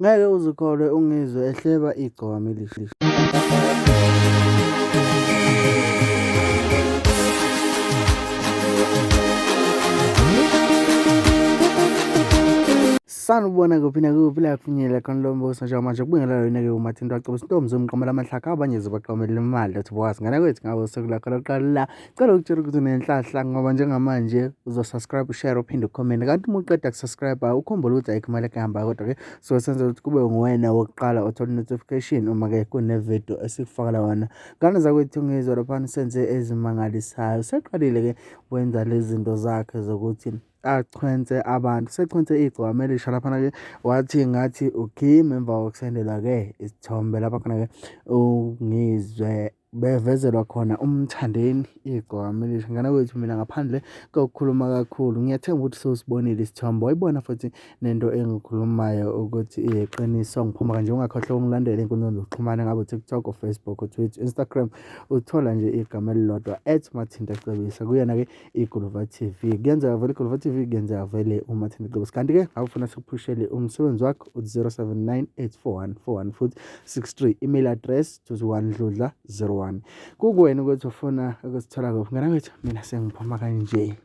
Ngeke uzukholwe ungizwe ehleba igcokama eLisha. Sanibona kuphi nakuphi la kufinyela khona lo mbuso njengamanje kubingelela wena-ke umathinto waceba isintombi zomqamela amahlaka abanye zibaqamela imali ethi bokwazi ngane kwethu ngabe sekulakho lokuqala la cela ukutshela ukuthi unenhlahla ngoba njengamanje uzosubscribe ushare uphinde ucomment kanti uma uqeda kusubscribe ukhumbule ukuthi ayikho imali ekuhamba kodwa-ke so senza ukuthi kube nguwena wokuqala othola notification uma-ke kunevidiyo esikufakela wona. Ngane zakwethu ungizwe laphana senze ezimangalisayo seqalile-ke wenza lezi zinto zakhe zokuthi achwense abantu sechwense igcokama eLisha laphana-ke wathi ngathi ukhima emva kokusendela-ke isithombe lapha khona-ke ungizwe bevezelwa khona umthandeni igcokama eLisha. Ngane kwethu mina ngaphandle kokukhuluma kakhulu ngiyathemba ukuthi sewusibonile isithombe wayibona futhi nento engikhulumayo ukuthi iyiqiniso ngiphuma kanje ungakhohlwa ungilandela ey'nkundleni zokuxhumana ngabe uTikTok, uFacebook, uTwitter, Instagram uthola nje igama elilodwa @mathinta cebisa kuyena-ke iGuluva TV kuyenzeka vele iGuluva TV kuyenzeka vele umathinta cebisa kanti-ke awufuna sikuphushele umsebenzi wakho uthi 07984141 futhi 63 email address 21dludla01 kukuwena ukuthi ufuna ukusithola kuphi ngana kwethu mina sengiphuma kanje.